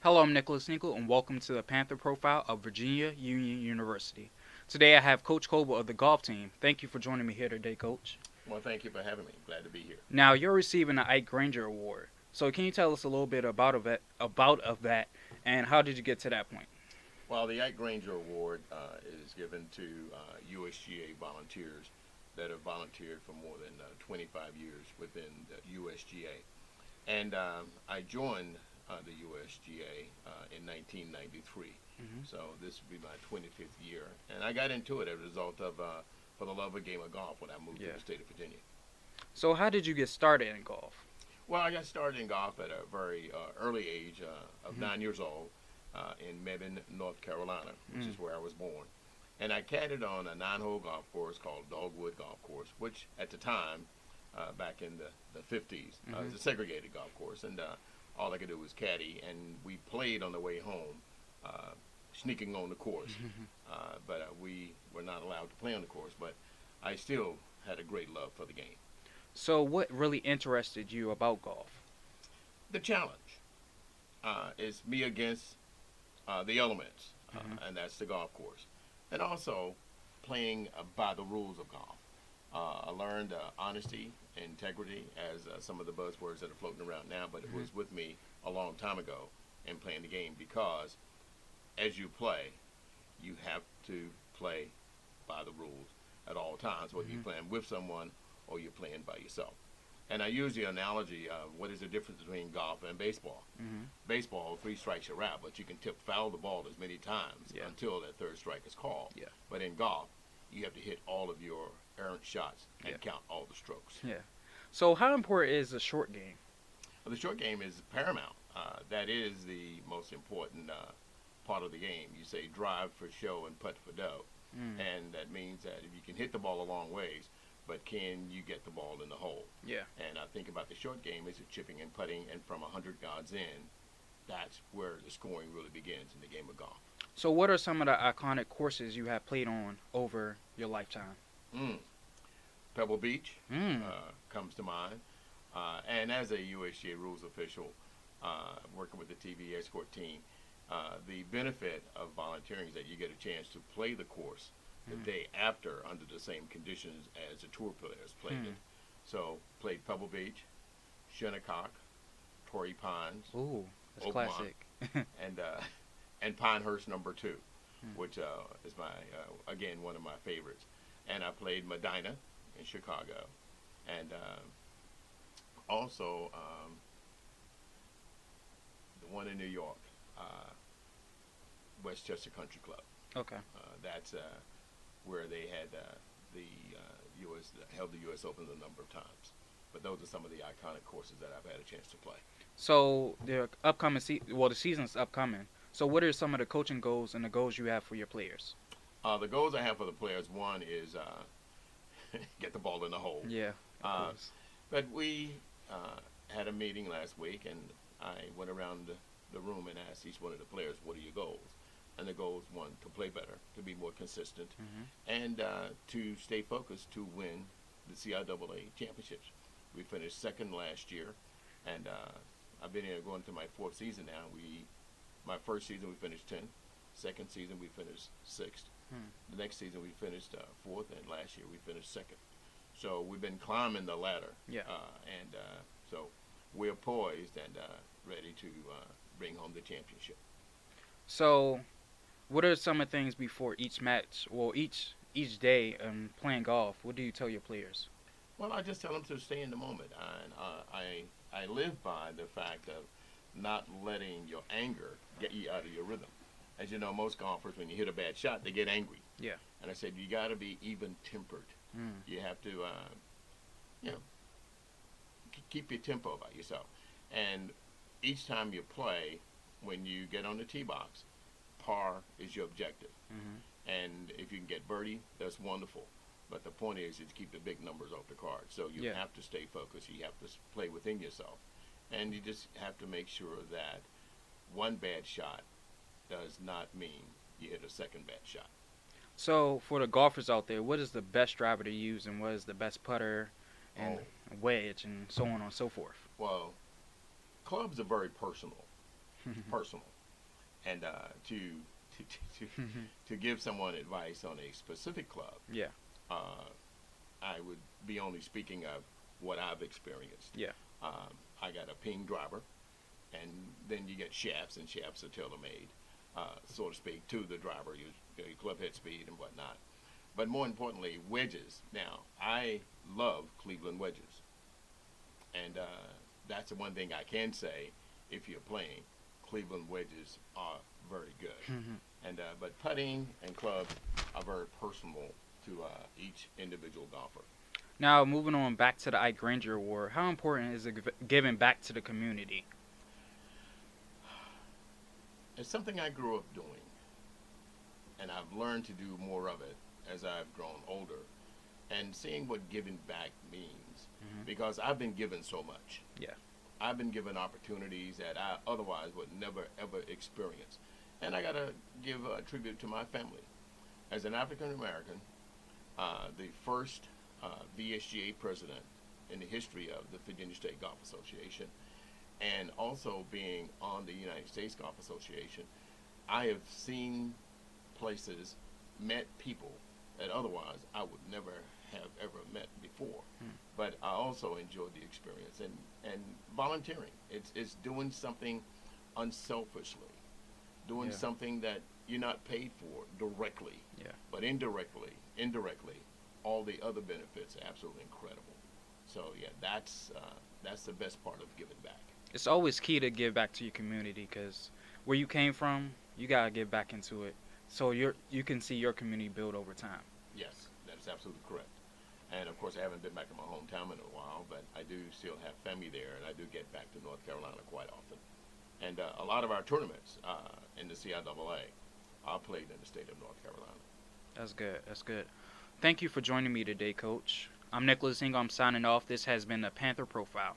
Hello, I'm Nicholas Nichol, and welcome to the Panther profile of Virginia Union University. Today I have Coach Coble of the golf team. Thank you for joining me here today, Coach. Well, thank you for having me. Glad to be here. Now, you're receiving the Ike Granger Award. So, can you tell us a little bit about that, and how did you get to that point? Well, the Ike Granger Award is given to USGA volunteers that have volunteered for more than 25 years within the USGA. And I joined the USGA in 1993. Hmm. So this would be my 25th year. And I got into it as a result of, for the love of a game of golf when I moved to Yeah. the state of Virginia. So, how did you get started in golf? Well, I got started in golf at a very early age of Hmm. 9 years old in Mebane, North Carolina, which Mm. is where I was born. And I caddied on a 9-hole golf course called Dogwood Golf Course, which at the time, back in the 50s, was Hmm. a segregated golf course. And all I could do was caddy. And we played on the way home, uh, sneaking on the course. But we were not allowed to play on the course. But I still had a great love for the game. So, what really interested you about golf? The challenge is me against the elements, Hmm. and that's the golf course. And also playing by the rules of golf. I learned honesty, integrity, as some of the buzzwords that are floating around now, but it Hmm. was with me a long time ago in playing the game because as you play, you have to play by the rules at all times, whether you're Hmm. playing with someone or you're playing by yourself. And I use the analogy of what is the difference between golf and baseball. Hmm. Baseball, 3 strikes you're out, but you can foul the ball as many times Yeah. until that third strike is called. Yeah. But in golf, you have to hit all of your errant shots and Yeah. count all the strokes. Yeah. So, how important is the short game? Well, the short game is paramount. That is the most important part of the game. You say drive for show and putt for dough. Mm. And that means that if you can hit the ball a long ways, but can you get the ball in the hole? Yeah. And I think about the short game is chipping and putting, and from 100 yards in, that's where the scoring really begins in the game of golf. So, what are some of the iconic courses you have played on over your lifetime? Mm. Pebble Beach Mm. comes to mind. And as a USGA rules official, working with the TV escort team, the benefit of volunteering is that you get a chance to play the course the Mm. day after under the same conditions as the tour players played Mm. it. So played Pebble Beach, Shinnecock, Torrey Pines, Ooh, that's Oakmont, classic. and and Pinehurst number 2, Mm. which is my again one of my favorites. And I played Medina in Chicago, and also the one in New York, Westchester Country Club. Okay. That's where they had the U.S. held the U.S. Open a number of times. But those are some of the iconic courses that I've had a chance to play. So the upcoming the season's upcoming. So what are some of the coaching goals and the goals you have for your players? The goals I have for the players, one is get the ball in the hole. Yeah, of Uh, course. But we had a meeting last week, and I went around the room and asked each one of the players, what are your goals? And the goals, one, to play better, to be more consistent, Hmm. and to stay focused to win the CIAA championships. We finished second last year, and I've been here going to my 4th season now. My first season we finished 10th. Second season we finished 6th. Hmm. The next season we finished 4th, and last year we finished 2nd. So we've been climbing the ladder, Yeah. and so we're poised and ready to bring home the championship. So what are some of the things before each match, well, each day playing golf? What do you tell your players? Well, I just tell them to stay in the moment, and I live by the fact of not letting your anger get you out of your rhythm. As you know, most golfers, when you hit a bad shot, they get angry. Yeah. And I said, you got to be even tempered. Mm. You have to, you know, keep your tempo by yourself. And each time you play, when you get on the tee box, par is your objective. Hmm. And if you can get birdie, that's wonderful. But the point is to keep the big numbers off the card. So you Yeah. have to stay focused. You have to play within yourself. And you just have to make sure that one bad shot does not mean you hit a second bad shot. So for the golfers out there, what is the best driver to use, and what is the best putter and Oh, wedge, and so on and so forth? well, clubs are very personal. personal, and to give someone advice on a specific club, Yeah. uh, I would be only speaking of what I've experienced. Yeah. I got a ping driver, and then you get shafts, and shafts are tailor-made, so to speak, to the driver, your club head speed and whatnot. But more importantly, wedges. Now, I love Cleveland wedges, and that's the one thing I can say. If you're playing, Cleveland wedges are very good. And but putting and club are very personal to each individual golfer. Now, moving on back to the Ike Granger Award, how important is it giving back to the community? It's something I grew up doing, and I've learned to do more of it as I've grown older, and seeing what giving back means, because I've been given so much. Yeah. I've been given opportunities that I otherwise would never ever experience, and I gotta give a tribute to my family. As an African American, the first VSGA president in the history of the Virginia State Golf Association, and also being on the United States Golf Association, I have seen places, met people that otherwise I would never have ever met before. But I also enjoyed the experience, and volunteering. It's doing something unselfishly, doing Yeah. something that you're not paid for directly, Yeah. but indirectly, all the other benefits are absolutely incredible. So yeah, that's the best part of giving back. It's always key to give back to your community because where you came from, you gotta give back into it, so you can see your community build over time. Yes, that is absolutely correct. And of course, I haven't been back to my hometown in a while, but I do still have family there, and I do get back to North Carolina quite often. And a lot of our tournaments in the CIAA are played in the state of North Carolina. That's good. That's good. Thank you for joining me today, Coach. I'm Nicholas Ingham. I'm signing off. This has been the Panther Profile.